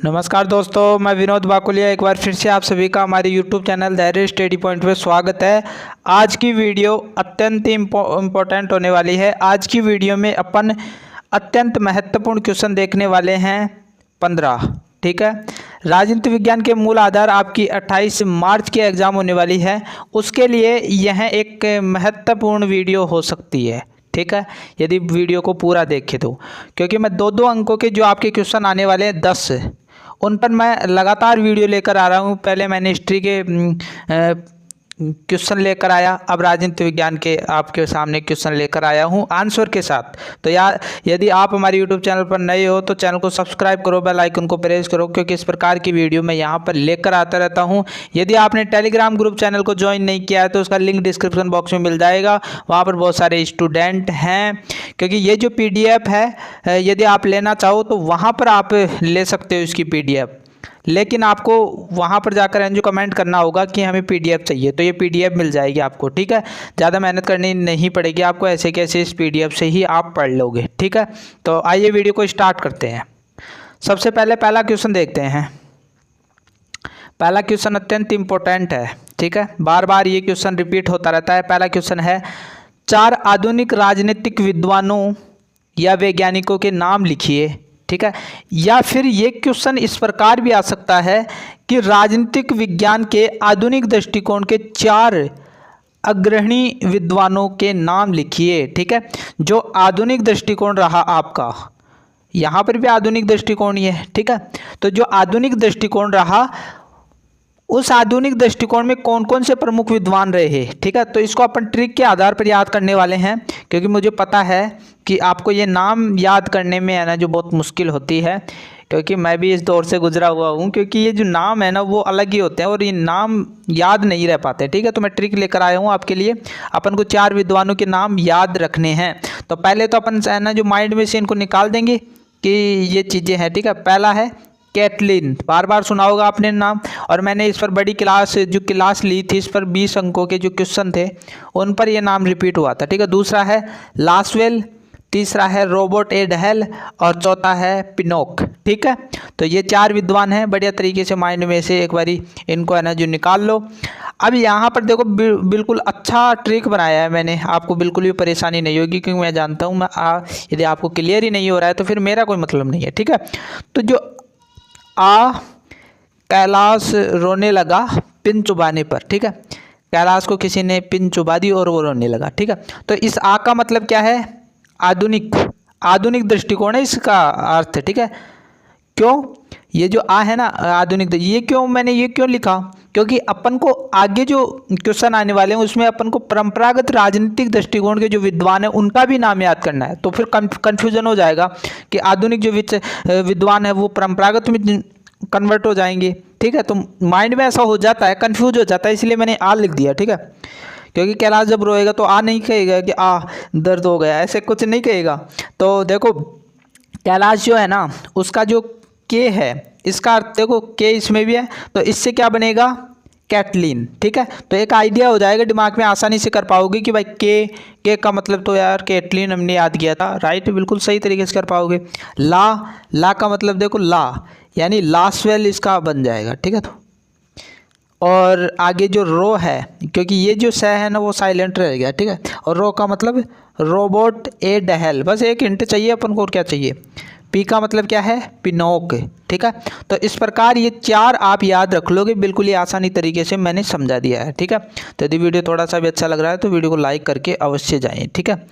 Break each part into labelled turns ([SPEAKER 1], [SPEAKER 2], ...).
[SPEAKER 1] नमस्कार दोस्तों, मैं विनोद बाकुलिया एक बार फिर से आप सभी का हमारे YouTube चैनल धैर्य स्टडी पॉइंट में स्वागत है। आज की वीडियो अत्यंत इम्पोर्टेंट होने वाली है। आज की वीडियो में अपन अत्यंत महत्वपूर्ण क्वेश्चन देखने वाले हैं 15। ठीक है, राजनीति विज्ञान के मूल आधार आपकी 28 मार्च की एग्ज़ाम होने वाली है। उसके लिए यह एक महत्वपूर्ण वीडियो हो सकती है। ठीक है, यदि वीडियो को पूरा देखें तो, क्योंकि मैं दो अंकों के जो आपके क्वेश्चन आने वाले हैं 10, उन पर मैं लगातार वीडियो लेकर आ रहा हूँ। पहले मैंने हिस्ट्री के क्वेश्चन लेकर आया, अब राजनीति विज्ञान के आपके सामने क्वेश्चन लेकर आया हूँ आंसर के साथ। तो यार, यदि आप हमारे यूट्यूब चैनल पर नए हो तो चैनल को सब्सक्राइब करो, बेल आइकन को प्रेस करो, क्योंकि इस प्रकार की वीडियो मैं यहाँ पर लेकर आता रहता हूँ। यदि आपने टेलीग्राम ग्रुप चैनल को ज्वाइन नहीं किया है तो उसका लिंक डिस्क्रिप्शन बॉक्स में मिल जाएगा। वहाँ पर बहुत सारे स्टूडेंट हैं, क्योंकि ये जो PDF है यदि आप लेना चाहो तो वहाँ पर आप ले सकते हो इसकी PDF, लेकिन आपको वहाँ पर जाकर जो कमेंट करना होगा कि हमें PDF चाहिए, तो ये PDF मिल जाएगी आपको। ठीक है, ज़्यादा मेहनत करनी नहीं पड़ेगी आपको, ऐसे कैसे इस PDF से ही आप पढ़ लोगे। ठीक है, तो आइए वीडियो को स्टार्ट करते हैं। सबसे पहले पहला क्वेश्चन देखते हैं। पहला क्वेश्चन अत्यंत इम्पोर्टेंट है। ठीक है, बार बार ये क्वेश्चन रिपीट होता रहता है। पहला क्वेश्चन है, 4 आधुनिक राजनीतिक विद्वानों या वैज्ञानिकों के नाम लिखिए। ठीक है, या फिर ये क्वेश्चन इस प्रकार भी आ सकता है कि राजनीतिक विज्ञान के आधुनिक दृष्टिकोण के 4 अग्रणी विद्वानों के नाम लिखिए। ठीक है, जो आधुनिक दृष्टिकोण रहा आपका, यहाँ पर भी आधुनिक दृष्टिकोण ही है। ठीक है, तो जो आधुनिक दृष्टिकोण रहा, उस आधुनिक दृष्टिकोण में कौन कौन से प्रमुख विद्वान रहे हैं। ठीक है, तो इसको अपन ट्रिक के आधार पर याद करने वाले हैं, क्योंकि मुझे पता है कि आपको ये नाम याद करने में है ना जो बहुत मुश्किल होती है, क्योंकि मैं भी इस दौर से गुजरा हुआ हूँ। क्योंकि ये जो नाम है ना वो अलग ही होते हैं और ये नाम याद नहीं रह पाते। ठीक है, तो मैं ट्रिक लेकर आया हूँ आपके लिए। अपन को 4 विद्वानों के नाम याद रखने हैं। तो पहले तो अपन है ना जो माइंड में से इनको निकाल देंगे कि ये चीज़ें हैं। ठीक है, पहला है कैटलिन, बार बार सुना होगा आपने नाम, और मैंने इस पर बड़ी क्लास ली थी, इस पर 20 अंकों के जो क्वेश्चन थे उन पर यह नाम रिपीट हुआ था। ठीक है, दूसरा है लासवेल, तीसरा है रॉबर्ट ए डहेल और चौथा है पिनोक। ठीक है, तो ये 4 विद्वान हैं। बढ़िया तरीके से माइंड में से एक बारी इनको है ना जो निकाल लो। अब यहाँ पर देखो बिल्कुल अच्छा ट्रिक बनाया है मैंने, आपको बिल्कुल भी परेशानी नहीं होगी, क्योंकि मैं जानता हूँ यदि आपको क्लियर ही नहीं हो रहा है तो फिर मेरा कोई मतलब नहीं है। ठीक है, तो जो कैलाश रोने लगा पिन चुबाने पर। ठीक है, कैलाश को किसी ने पिन चुबा दी और वो रोने लगा। ठीक है, तो इस का मतलब क्या है? आधुनिक दृष्टिकोण है इसका अर्थ। ठीक है, क्यों ये जो है ना आधुनिक, ये क्यों मैंने ये क्यों लिखा? क्योंकि अपन को आगे जो क्वेश्चन आने वाले हैं उसमें अपन को परंपरागत राजनीतिक दृष्टिकोण के जो विद्वान हैं उनका भी नाम याद करना है। तो फिर कंफ्यूजन हो जाएगा कि आधुनिक जो विद्वान है वो परंपरागत में कन्वर्ट हो जाएंगे। ठीक है, तो माइंड में ऐसा हो जाता है, कंफ्यूज हो जाता है, इसलिए मैंने लिख दिया। ठीक है, क्योंकि कैलाश जब रोएगा तो नहीं कहेगा कि दर्द हो गया, ऐसे कुछ नहीं कहेगा। तो देखो कैलाश जो है ना उसका जो के है, इसका अर्थ देखो के इसमें भी है, तो इससे क्या बनेगा? कैटलिन। ठीक है, तो एक आइडिया हो जाएगा, दिमाग में आसानी से कर पाओगे कि भाई के का मतलब तो यार कैटलिन हमने याद किया था। राइट, बिल्कुल सही तरीके से कर पाओगे। ला का मतलब देखो यानी लासवेल इसका बन जाएगा। ठीक है, तो और आगे जो रो है, क्योंकि ये जो स है ना वो साइलेंट रह गया। ठीक है, और रो का मतलब रोबोट ए डहेल। बस एक हिंट चाहिए अपन को, और क्या चाहिए? पी का मतलब क्या है? पिनोक। ठीक है, तो इस प्रकार ये 4 आप याद रख लोगे, बिल्कुल ही आसानी तरीके से मैंने समझा दिया है। ठीक है, तो यदि वीडियो थोड़ा सा भी अच्छा लग रहा है तो वीडियो को लाइक करके अवश्य जाएं। ठीक है,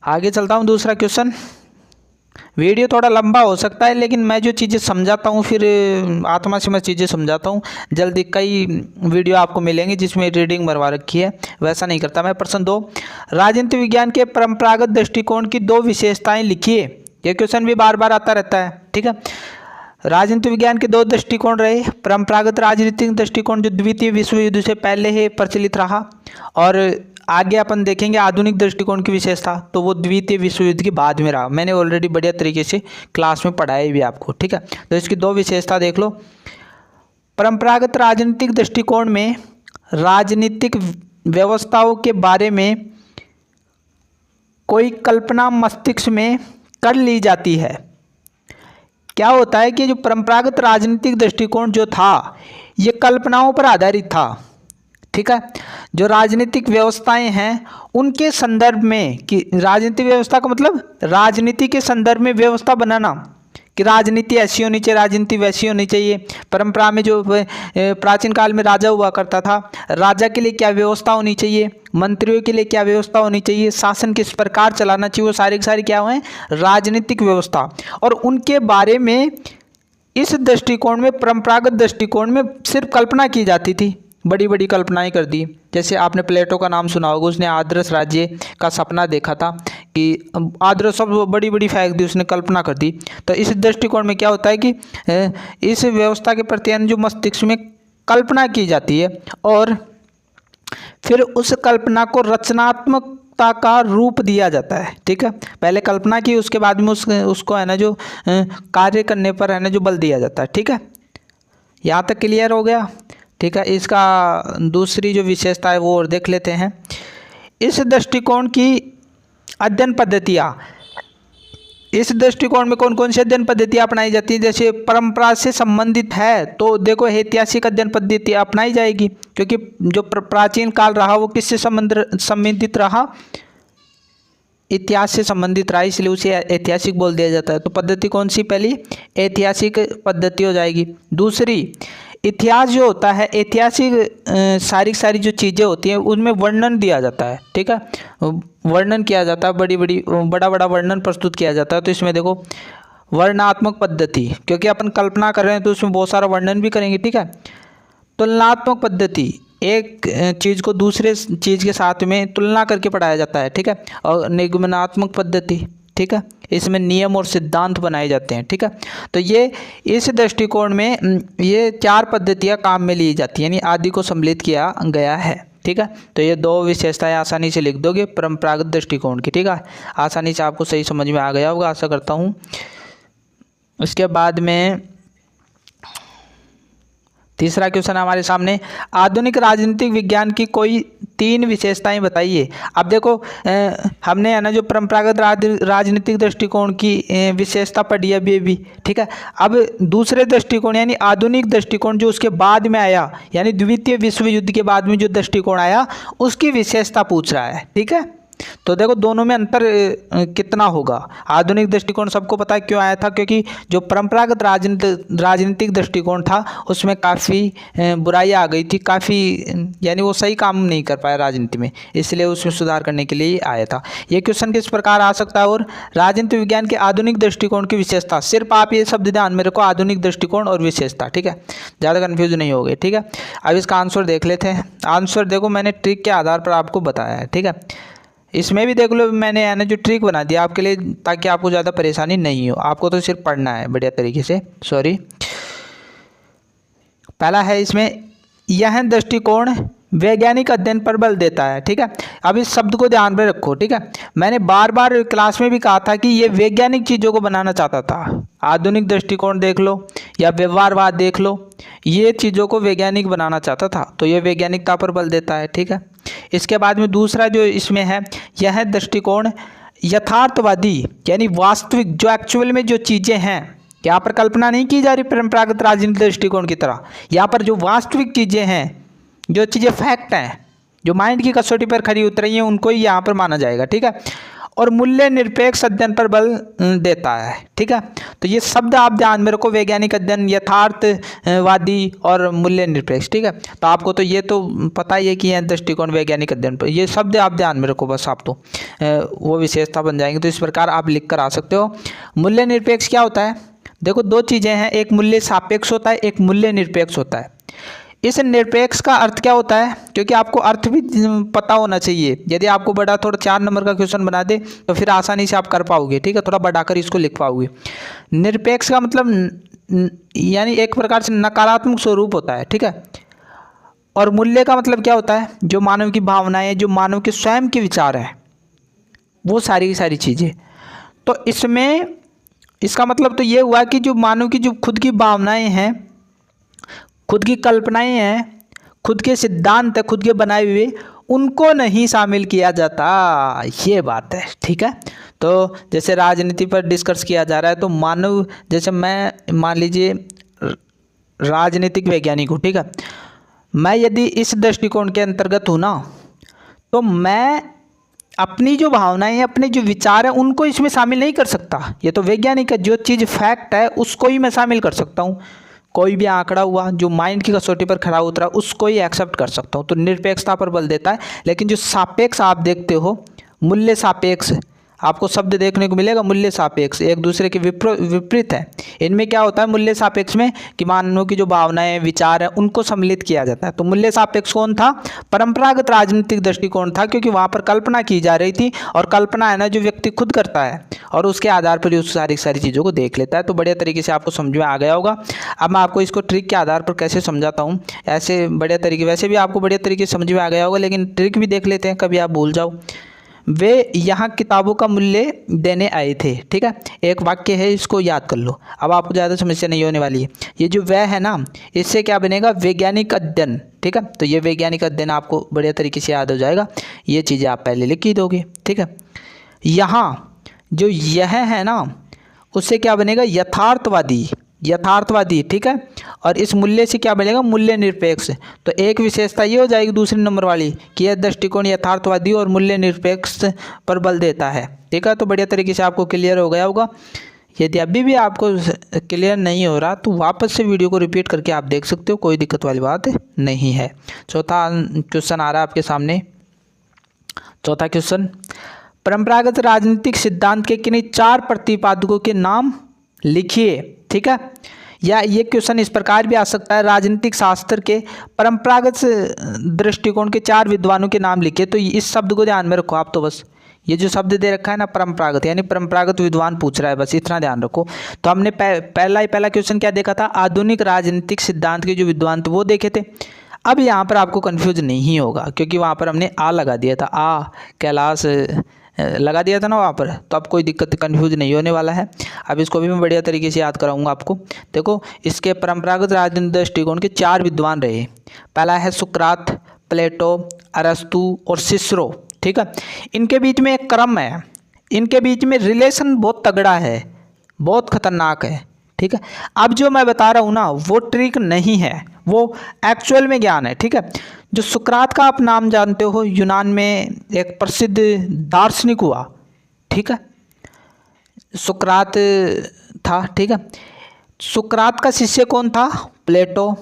[SPEAKER 1] आगे चलता हूँ। दूसरा क्वेश्चन, वीडियो थोड़ा लंबा हो सकता है, लेकिन मैं जो चीज़ें समझाता हूँ फिर आत्मा से मैं चीज़ें समझाता हूँ। जल्दी कई वीडियो आपको मिलेंगे जिसमें रीडिंग भरवा रखी है, वैसा नहीं करता मैं। प्रश्न 2, राजनीति विज्ञान के परंपरागत दृष्टिकोण की 2 विशेषताएं लिखिए। ये क्वेश्चन भी बार बार आता रहता है। ठीक है, राजनीति विज्ञान के 2 दृष्टिकोण रहे। परंपरागत राजनीतिक दृष्टिकोण जो द्वितीय विश्व युद्ध से पहले ही प्रचलित रहा, और आगे अपन देखेंगे आधुनिक दृष्टिकोण की विशेषता, तो वो द्वितीय विश्व युद्ध के बाद में रहा। मैंने ऑलरेडी बढ़िया तरीके से क्लास में पढ़ाया भी आपको। ठीक है, तो इसकी 2 विशेषता देख लो। परंपरागत राजनीतिक दृष्टिकोण में राजनीतिक व्यवस्थाओं के बारे में कोई कल्पना मस्तिष्क में कर ली जाती है क्या होता है कि जो परंपरागत राजनीतिक दृष्टिकोण जो था ये कल्पनाओं पर आधारित था, ठीक है। जो राजनीतिक व्यवस्थाएं हैं उनके संदर्भ में, कि राजनीतिक व्यवस्था का मतलब राजनीति के संदर्भ में व्यवस्था बनाना, कि राजनीति ऐसी होनी चाहिए, राजनीति वैसी होनी चाहिए। परंपरा में जो प्राचीन काल में राजा हुआ करता था, राजा के लिए क्या व्यवस्था होनी चाहिए, मंत्रियों के लिए क्या व्यवस्था होनी चाहिए, शासन किस प्रकार चलाना चाहिए, वो सारी की सारी क्या हुए राजनीतिक व्यवस्था। और उनके बारे में इस दृष्टिकोण में, परंपरागत दृष्टिकोण में सिर्फ कल्पना की जाती थी, बड़ी बड़ी कल्पनाएं कर दी। जैसे आपने प्लेटो का नाम सुना होगा, उसने आदर्श राज्य का सपना देखा था कि आदर्श, सब बड़ी बड़ी फेंक दी, उसने कल्पना कर दी। तो इस दृष्टिकोण में क्या होता है कि इस व्यवस्था के प्रति जो मस्तिष्क में कल्पना की जाती है और फिर उस कल्पना को रचनात्मकता का रूप दिया जाता है, ठीक है। पहले कल्पना की, उसके बाद में उसको है ना जो कार्य करने पर है ना जो बल दिया जाता है, ठीक है। यहाँ तक क्लियर हो गया, ठीक है। इसका दूसरी जो विशेषता है वो और देख लेते हैं। इस दृष्टिकोण की अध्ययन पद्धतियाँ, इस दृष्टिकोण में कौन कौन सी अध्ययन पद्धतियाँ अपनाई जाती हैं। जैसे परंपरा से संबंधित है तो देखो ऐतिहासिक अध्ययन पद्धति अपनाई जाएगी, क्योंकि जो प्राचीन काल रहा वो किससे संबंधित रहा, इतिहास से संबंधित रहा, इसलिए उसे ऐतिहासिक बोल दिया जाता है। तो पद्धति कौन सी, पहली ऐतिहासिक पद्धति हो जाएगी। दूसरी, इतिहास जो होता है, ऐतिहासिक सारी जो चीज़ें होती हैं उनमें वर्णन दिया जाता है, ठीक है। वर्णन किया जाता है, बड़ा बड़ा वर्णन प्रस्तुत किया जाता है। तो इसमें देखो वर्णनात्मक पद्धति, क्योंकि अपन कल्पना कर रहे हैं तो उसमें बहुत सारा वर्णन भी करेंगे, ठीक है। तुलनात्मक पद्धति, एक चीज़ को दूसरे चीज़ के साथ में तुलना करके पढ़ाया जाता है, ठीक है। और निगमनात्मक पद्धति, ठीक है, इसमें नियम और सिद्धांत बनाए जाते हैं, ठीक है। तो ये इस दृष्टिकोण में ये चार पद्धतियाँ काम में ली जाती हैं, यानी आदि को सम्मिलित किया गया है, ठीक है। तो ये दो विशेषताएं आसानी से लिख दोगे परंपरागत दृष्टिकोण की, ठीक है। आसानी से आपको सही समझ में आ गया होगा, आशा करता हूँ। उसके बाद में तीसरा क्वेश्चन हमारे सामने, आधुनिक राजनीतिक विज्ञान की कोई 3 विशेषताएं बताइए। अब देखो हमने है ना जो परंपरागत राजनीतिक दृष्टिकोण की विशेषता पढ़ी है अभी, ठीक है। अब दूसरे दृष्टिकोण यानी आधुनिक दृष्टिकोण जो उसके बाद में आया, यानी द्वितीय विश्व युद्ध के बाद में जो दृष्टिकोण आया उसकी विशेषता पूछ रहा है, ठीक है। तो देखो दोनों में अंतर कितना होगा। आधुनिक दृष्टिकोण सबको पता है क्यों आया था, क्योंकि जो परंपरागत राजनीतिक दृष्टिकोण था उसमें काफ़ी बुराइयां आ गई थी, काफ़ी यानी वो सही काम नहीं कर पाया राजनीति में, इसलिए उसमें सुधार करने के लिए आया था। ये क्वेश्चन किस प्रकार आ सकता है, और राजनीति विज्ञान के आधुनिक दृष्टिकोण की विशेषता, सिर्फ आप ये शब्द ध्यान में रखो, आधुनिक दृष्टिकोण और विशेषता, ठीक है, ज़्यादा कन्फ्यूज नहीं हो गए, ठीक है। अब इसका आंसर देख लेते हैं। आंसर देखो मैंने ट्रिक के आधार पर आपको बताया है, ठीक है। इसमें भी देख लो मैंने है ना जो ट्रिक बना दिया आपके लिए, ताकि आपको ज़्यादा परेशानी नहीं हो, आपको तो सिर्फ पढ़ना है बढ़िया तरीके से। सॉरी, पहला है इसमें, यह दृष्टिकोण वैज्ञानिक अध्ययन पर बल देता है, ठीक है। अब इस शब्द को ध्यान में रखो, ठीक है। मैंने बार बार क्लास में भी कहा था कि ये वैज्ञानिक चीज़ों को बनाना चाहता था। आधुनिक दृष्टिकोण देख लो या व्यवहारवाद देख लो, ये चीज़ों को वैज्ञानिक बनाना चाहता था, तो ये वैज्ञानिकता पर बल देता है, ठीक है। इसके बाद में दूसरा जो इसमें है, यह दृष्टिकोण यथार्थवादी यानी वास्तविक, जो एक्चुअल में जो चीज़ें हैं, यहाँ पर कल्पना नहीं की जा रही परंपरागत राजनीतिक दृष्टिकोण की तरह, यहाँ पर जो वास्तविक चीज़ें हैं, जो चीज़ें फैक्ट हैं, जो माइंड की कसौटी पर खरी उतरी हैं, उनको ही यहाँ पर माना जाएगा, ठीक है। और मूल्य निरपेक्ष अध्ययन पर बल देता है, ठीक है। तो ये शब्द आप ध्यान में रखो, वैज्ञानिक अध्ययन, यथार्थवादी और मूल्य निरपेक्ष, ठीक है। तो आपको तो ये तो पता ही है कि यह दृष्टिकोण वैज्ञानिक अध्ययन पर, ये शब्द आप ध्यान में रखो बस, आप तो वो विशेषता बन जाएंगे। तो इस प्रकार आप लिख कर आ सकते हो। मूल्य निरपेक्ष क्या होता है, देखो दो चीज़ें हैं, एक मूल्य सापेक्ष होता है, एक मूल्य निरपेक्ष होता है। इस निरपेक्ष का अर्थ क्या होता है, क्योंकि आपको अर्थ भी पता होना चाहिए। यदि आपको बड़ा थोड़ा 4 नंबर का क्वेश्चन बना दे तो फिर आसानी से आप कर पाओगे, ठीक है, थोड़ा बढ़ाकर इसको लिख पाओगे। निरपेक्ष का मतलब यानी एक प्रकार से नकारात्मक स्वरूप होता है, ठीक है। और मूल्य का मतलब क्या होता है, जो मानव की भावनाएं, जो मानव के स्वयं के विचार हैं, वो सारी की सारी चीज़ें। तो इसमें इसका मतलब तो ये हुआ कि जो मानव की जो खुद की भावनाएं हैं, खुद की कल्पनाएं हैं, खुद के सिद्धांत है, खुद के बनाए हुए, उनको नहीं शामिल किया जाता, ये बात है, ठीक है। तो जैसे राजनीति पर डिस्कस किया जा रहा है, तो मानव, जैसे मैं मान लीजिए राजनीतिक वैज्ञानिक हूँ, ठीक है, मैं यदि इस दृष्टिकोण के अंतर्गत हूँ ना, तो मैं अपनी जो भावनाएं हैं, अपने जो विचार हैं, उनको इसमें शामिल नहीं कर सकता। ये तो वैज्ञानिक है, जो चीज़ फैक्ट है उसको ही मैं शामिल कर सकता हूँ। कोई भी आंकड़ा हुआ जो माइंड की कसौटी पर खड़ा उतरा, उसको ही एक्सेप्ट कर सकता हूँ। तो निरपेक्षता पर बल देता है। लेकिन जो सापेक्ष आप देखते हो, मूल्य सापेक्ष, आपको शब्द देखने को मिलेगा, मूल्य सापेक्ष, एक दूसरे के विपरीत है। इनमें क्या होता है मूल्य सापेक्ष में, कि मानव की जो भावनाएं, विचार है, उनको सम्मिलित किया जाता है। तो मूल्य सापेक्ष कौन था? परंपरागत राजनीतिक दृष्टिकोण था, क्योंकि वहाँ पर कल्पना की जा रही थी, और कल्पना है ना जो व्यक्ति खुद करता है, और उसके आधार पर उस सारी चीज़ों को देख लेता है। तो बढ़िया तरीके से आपको समझ में आ गया होगा। अब मैं आपको इसको ट्रिक के आधार पर कैसे समझाता हूँ, ऐसे बढ़िया तरीके, वैसे भी आपको बढ़िया तरीके से समझ में आ गया होगा, लेकिन ट्रिक भी देख लेते हैं, कभी आप भूल जाओ। वे यहाँ किताबों का मूल्य देने आए थे, ठीक है, एक वाक्य है, इसको याद कर लो। अब आपको ज़्यादा समस्या नहीं होने वाली है। ये जो वह है ना, इससे क्या बनेगा? वैज्ञानिक अध्ययन, ठीक है। तो ये वैज्ञानिक अध्ययन आपको बढ़िया तरीके से याद हो जाएगा। ये चीज़ें आप पहले लिख ही दोगे, ठीक है। यहाँ जो यह है ना, उससे क्या बनेगा? यथार्थवादी, यथार्थवादी, ठीक है। और इस मूल्य से क्या बनेगा? मूल्य निरपेक्ष। तो एक विशेषता ये हो जाएगी दूसरे नंबर वाली, कि यह दृष्टिकोण यथार्थवादी और मूल्य निरपेक्ष पर बल देता है, ठीक है। तो बढ़िया तरीके से आपको क्लियर हो गया होगा। यदि अभी भी आपको क्लियर नहीं हो रहा, तो वापस से वीडियो को रिपीट करके आप देख सकते हो, कोई दिक्कत वाली बात नहीं है। चौथा क्वेश्चन आ रहा है आपके सामने। चौथा क्वेश्चन, परंपरागत राजनीतिक सिद्धांत के किन्हीं 4 प्रतिपादकों के नाम लिखिए, ठीक है। या ये क्वेश्चन इस प्रकार भी आ सकता है, राजनीतिक शास्त्र के परंपरागत दृष्टिकोण के 4 विद्वानों के नाम लिखिए। तो इस शब्द को ध्यान में रखो आप। तो बस ये जो शब्द दे रखा है ना, परंपरागत, यानी परंपरागत विद्वान पूछ रहा है, बस इतना ध्यान रखो। तो हमने पहला क्वेश्चन क्या देखा था? आधुनिक राजनीतिक सिद्धांत के जो विद्वान थे वो देखे थे। अब यहाँ पर आपको कन्फ्यूज नहीं होगा, क्योंकि वहाँ पर हमने आ लगा दिया था, आ कैलाश लगा दिया था ना वहाँ पर। तो अब कोई दिक्कत, कन्फ्यूज नहीं होने वाला है। अब इसको भी मैं बढ़िया तरीके से याद कराऊंगा आपको। देखो, इसके परंपरागत राजनीतिक दृष्टिकोण के 4 विद्वान रहे। पहला है सुकरात, प्लेटो, अरस्तु और सिसरो, ठीक है। इनके बीच में एक क्रम है, इनके बीच में रिलेशन बहुत तगड़ा है, बहुत खतरनाक है, ठीक है। अब जो मैं बता रहा हूँ ना, वो ट्रिक नहीं है, वो एक्चुअल में ज्ञान है, ठीक है। जो सुकरात का आप नाम जानते हो, यूनान में एक प्रसिद्ध दार्शनिक हुआ, ठीक है, सुकरात था, ठीक है। सुकरात का शिष्य कौन था? प्लेटो।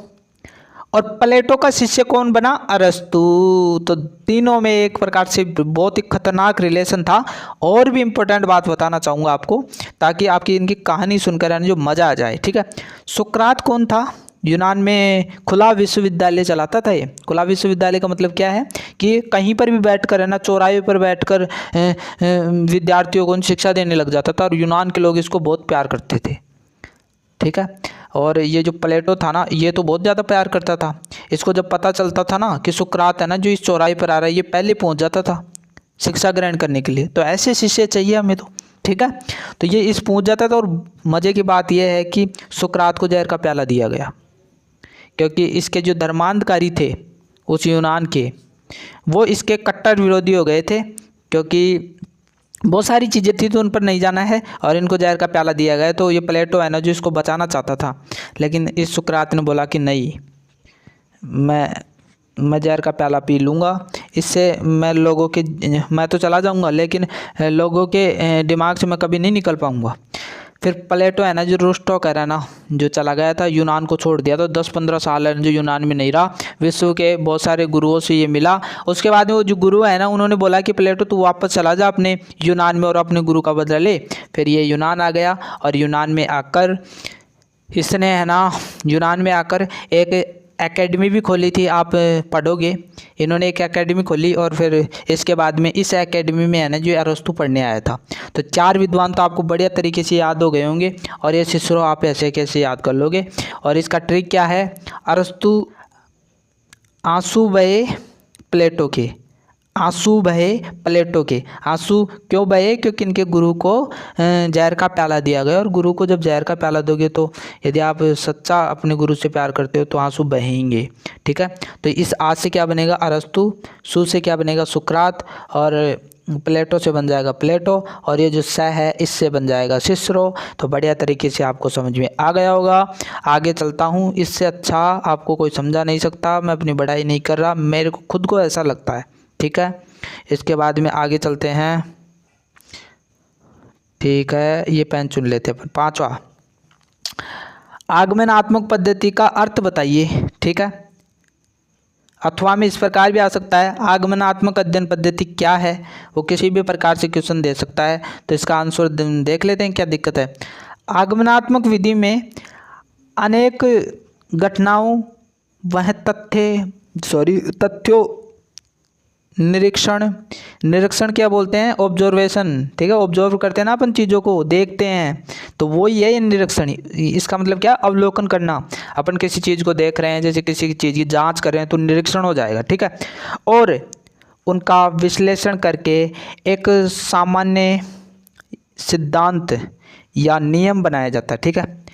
[SPEAKER 1] और प्लेटो का शिष्य कौन बना? अरस्तु। तो तीनों में एक प्रकार से बहुत ही खतरनाक रिलेशन था। और भी इम्पोर्टेंट बात बताना चाहूँगा आपको, ताकि आपकी इनकी कहानी सुनकर जो मज़ा आ जाए, ठीक है। सुकरात कौन था? यूनान में खुला विश्वविद्यालय चलाता था ये। खुला विश्वविद्यालय का मतलब क्या है? कि कहीं पर भी बैठकर, है ना, चौराहे पर बैठकर विद्यार्थियों को शिक्षा देने लग जाता था, और यूनान के लोग इसको बहुत प्यार करते थे, ठीक है। और ये जो प्लेटो था ना, ये तो बहुत ज़्यादा प्यार करता था। इसको जब पता चलता था ना कि सुकरात है ना जो इस चौराहे पर आ रहा है, ये पहले पहुंच जाता था शिक्षा ग्रहण करने के लिए। तो ऐसे शिष्य चाहिए हमें तो, ठीक है। तो ये इस पहुंच जाता था। और मज़े की बात यह है कि सुकरात को जहर का प्याला दिया गया, क्योंकि इसके जो धर्मांधकारी थे उस यूनान के, वो इसके कट्टर विरोधी हो गए थे, क्योंकि बहुत सारी चीज़ें थी तो उन पर नहीं जाना है, और इनको जहर का प्याला दिया गया। तो ये प्लेटो है ना जो इसको बचाना चाहता था, लेकिन इस सुकरात ने बोला कि नहीं, मैं जहर का प्याला पी लूँगा, इससे मैं तो चला जाऊँगा, लेकिन लोगों के दिमाग से मैं कभी नहीं निकल पाऊँगा। फिर प्लेटो है ना जो रुष्ट होकर है ना जो चला गया था, यूनान को छोड़ दिया। तो 10-15 साल है जो यूनान में नहीं रहा, विश्व के बहुत सारे गुरुओं से ये मिला। उसके बाद में वो जो गुरु है ना, उन्होंने बोला कि प्लेटो तू वापस चला जा अपने यूनान में और अपने गुरु का बदला ले। फिर ये यूनान आ गया, और यूनान में आकर इसने है ना यूनान में आकर एक एकेडमी भी खोली थी, आप पढ़ोगे। इन्होंने एक एकेडमी खोली, और फिर इसके बाद में इस एकेडमी में है ना जो अरस्तु पढ़ने आया था। तो 4 विद्वान तो आपको बढ़िया तरीके से याद हो गए होंगे, और ये सिसरो आप ऐसे कैसे याद कर लोगे। और इसका ट्रिक क्या है? अरस्तु आंसू बहे प्लेटो के, आंसू बहे प्लेटो के। आंसू क्यों बहे? क्योंकि इनके गुरु को जहर का प्याला दिया गया, और गुरु को जब जहर का प्याला दोगे तो यदि आप सच्चा अपने गुरु से प्यार करते हो तो आंसू बहेंगे, ठीक है। तो इस आ से क्या बनेगा? अरस्तु। सु से क्या बनेगा? सुकरात। और प्लेटो से बन जाएगा प्लेटो, और ये जो स है इससे बन जाएगा सिसरो। तो बढ़िया तरीके से आपको समझ में आ गया होगा। आगे चलता हूँ, इससे अच्छा आपको कोई समझा नहीं सकता, मैं अपनी बड़ाई नहीं कर रहा, मेरे को खुद को ऐसा लगता है, ठीक है। इसके बाद में आगे चलते हैं, ठीक है, ये पेन चुन लेते हैं। पांचवा, आगमनात्मक पद्धति का अर्थ बताइए, ठीक है। अथवा में इस प्रकार भी आ सकता है, आगमनात्मक अध्ययन पद्धति क्या है, वो किसी भी प्रकार से क्वेश्चन दे सकता है। तो इसका आंसर देख लेते हैं, क्या दिक्कत है। आगमनात्मक विधि में अनेक घटनाओं वह तथ्यों निरीक्षण क्या बोलते हैं, ऑब्जर्वेशन, ठीक है। ऑब्जर्व करते हैं ना अपन, चीज़ों को देखते हैं, तो वही है ये निरीक्षण। इसका मतलब क्या, अवलोकन करना। अपन किसी चीज़ को देख रहे हैं, जैसे किसी चीज़ की जांच कर रहे हैं, तो निरीक्षण हो जाएगा, ठीक है। और उनका विश्लेषण करके एक सामान्य सिद्धांत या नियम बनाया जाता है, ठीक है।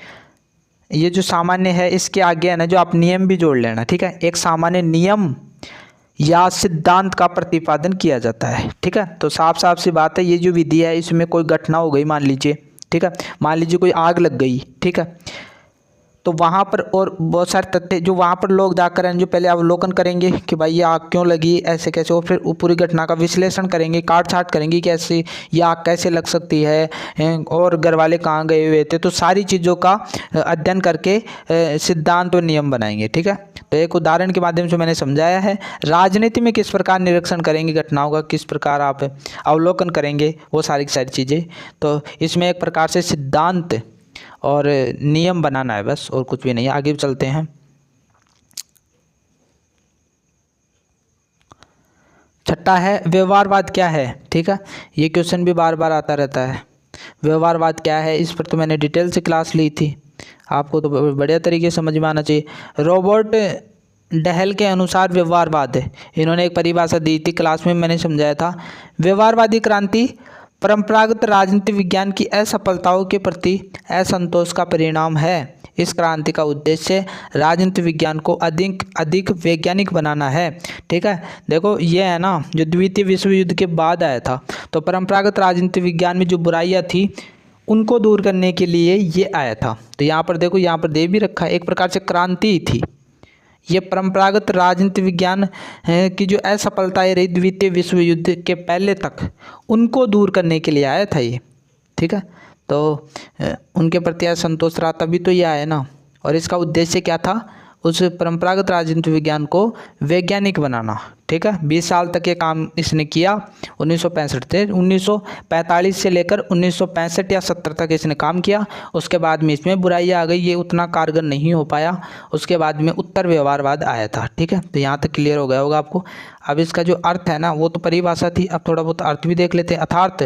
[SPEAKER 1] ये जो सामान्य है इसके आगे है ना, जो आप नियम भी जोड़ लेना, ठीक है। एक सामान्य नियम या सिद्धांत का प्रतिपादन किया जाता है, ठीक है। तो साफ साफ सी बात है, ये जो विधि है इसमें कोई घटना हो गई मान लीजिए, ठीक है, मान लीजिए कोई आग लग गई, ठीक है, तो वहाँ पर और बहुत सारे तथ्य जो वहाँ पर लोग जाकर हैं, जो पहले अवलोकन करेंगे कि भाई ये आग क्यों लगी, ऐसे कैसे, और फिर पूरी घटना का विश्लेषण करेंगे, काट छाट करेंगे कि ऐसे ये आग कैसे लग सकती है, और घर वाले कहाँ गए हुए थे, तो सारी चीज़ों का अध्ययन करके सिद्धांत और नियम बनाएंगे, ठीक है। तो एक उदाहरण के माध्यम से मैंने समझाया है। राजनीति में किस प्रकार निरीक्षण करेंगे घटनाओं का, किस प्रकार आप अवलोकन करेंगे, वो सारी की सारी चीज़ें। तो इसमें एक प्रकार से सिद्धांत और नियम बनाना है बस, और कुछ भी नहीं है। आगे चलते हैं। छठा है, व्यवहारवाद क्या है, ठीक है। ये क्वेश्चन भी बार बार आता रहता है, व्यवहारवाद क्या है। इस पर तो मैंने डिटेल से क्लास ली थी, आपको तो बढ़िया तरीके से समझ में आना चाहिए। रॉबर्ट डहल के अनुसार व्यवहारवाद है, इन्होंने एक परिभाषा दी थी, क्लास में मैंने समझाया था। व्यवहारवादी क्रांति परंपरागत राजनीति विज्ञान की असफलताओं के प्रति असंतोष का परिणाम है। इस क्रांति का उद्देश्य राजनीति विज्ञान को अधिक वैज्ञानिक बनाना है, ठीक है। देखो ये है ना, जो द्वितीय विश्व युद्ध के बाद आया था, तो परंपरागत राजनीति विज्ञान में जो बुराइयां थी उनको दूर करने के लिए ये आया था। तो यहाँ पर देखो, यहाँ पर दे भी रखा है, एक प्रकार से क्रांति थी। ये परंपरागत राजनीति विज्ञान की जो असफलताएं रही द्वितीय विश्व युद्ध के पहले तक, उनको दूर करने के लिए आया था ये, ठीक है। तो उनके प्रति असंतोष रहा, तभी तो ये आया ना। और इसका उद्देश्य क्या था, उस परंपरागत राजनीति विज्ञान को वैज्ञानिक बनाना, ठीक है। 20 साल तक ये काम इसने किया, 1965 से 1945 से लेकर 1965 या 70 तक इसने काम किया। उसके बाद में इसमें बुराइयाँ आ गई, ये उतना कारगर नहीं हो पाया। उसके बाद में उत्तर व्यवहारवाद आया था, ठीक है। तो यहाँ तक क्लियर हो गया होगा आपको। अब इसका जो अर्थ है ना, वो तो परिभाषा थी, अब थोड़ा बहुत अर्थ भी देख लेते हैं। अर्थात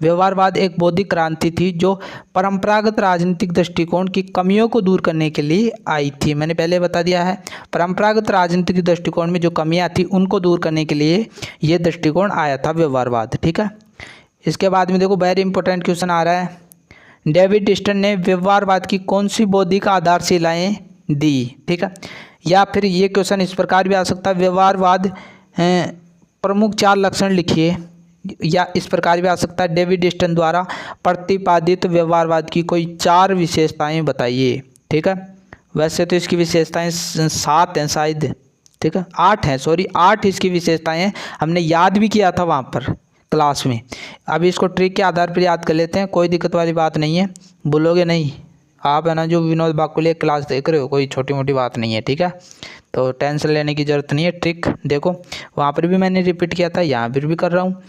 [SPEAKER 1] व्यवहारवाद एक बौद्धिक क्रांति थी जो परंपरागत राजनीतिक दृष्टिकोण की कमियों को दूर करने के लिए आई थी। मैंने पहले बता दिया है, परंपरागत राजनीतिक दृष्टिकोण में जो कमियां थी उनको दूर करने के लिए ये दृष्टिकोण आया था व्यवहारवाद, ठीक है। इसके बाद में देखो, वेरी इंपॉर्टेंट क्वेश्चन आ रहा है, डेविड स्टर्न ने व्यवहारवाद की कौन सी बौद्धिक आधारशिलाएं दी, ठीक है। या फिर ये क्वेश्चन इस प्रकार भी आ सकता है, व्यवहारवाद प्रमुख 4 लक्षण लिखिए। या इस प्रकार भी आ सकता है, डेविड स्टर्न द्वारा प्रतिपादित व्यवहारवाद की कोई 4 विशेषताएं बताइए, ठीक है। वैसे तो इसकी विशेषताएं 7 हैं शायद, ठीक है, 8 हैं, सॉरी 8 इसकी विशेषताएं हैं, हमने याद भी किया था वहाँ पर क्लास में। अभी इसको ट्रिक के आधार पर याद कर लेते हैं, कोई दिक्कत वाली बात नहीं है, बोलोगे नहीं आप, है ना, जो विनोद बाकुलिया क्लास देख रहे हो, कोई छोटी मोटी बात नहीं है, ठीक है। तो टेंशन लेने की ज़रूरत नहीं है। ट्रिक देखो, वहाँ पर भी मैंने रिपीट किया था, यहाँ पर भी कर रहा हूँ।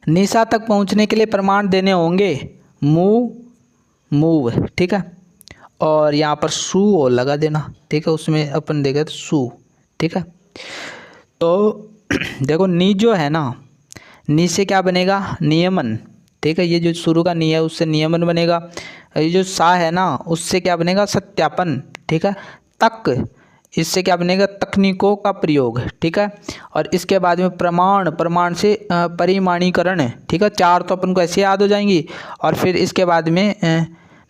[SPEAKER 1] निशा तक पहुँचने के लिए प्रमाण देने होंगे, मूव, ठीक है, और यहाँ पर सू और लगा देना, ठीक है, उसमें अपन देगा तो सू, ठीक है। तो देखो, नी जो है ना, नी से क्या बनेगा, नियमन, ठीक है। ये जो शुरू का नी है उससे नियमन बनेगा। ये जो सा है ना, उससे क्या बनेगा, सत्यापन, ठीक है। तक, इससे क्या बनेगा, तकनीकों का प्रयोग, ठीक है। और इसके बाद में प्रमाण से परिमाणीकरण, ठीक है। 4 तो अपन को ऐसे याद हो जाएंगी। और फिर इसके बाद में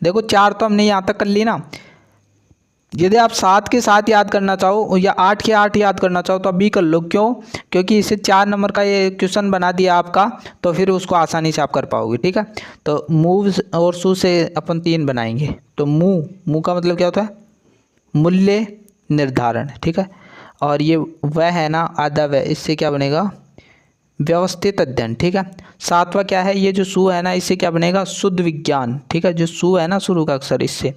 [SPEAKER 1] देखो, 4 तो हमने यहाँ तक कर ली ना। यदि आप 7 के 7 याद करना चाहो या 8 के 8 याद करना चाहो तो अभी कर लो। क्यों? क्योंकि इसे 4 नंबर का ये क्वेश्चन बना दिया आपका, तो फिर उसको आसानी से आप कर पाओगे। ठीक है, तो मूव और सू से अपन 3 बनाएंगे। तो मुँह का मतलब क्या होता है? मूल्य निर्धारण। ठीक है, और ये वह है ना, आधा वह, इससे क्या बनेगा? व्यवस्थित अध्ययन। ठीक है, 7वां क्या है? ये जो सु है ना, इससे क्या बनेगा? शुद्ध विज्ञान। ठीक है, जो सु है ना शुरू का अक्षर, इससे।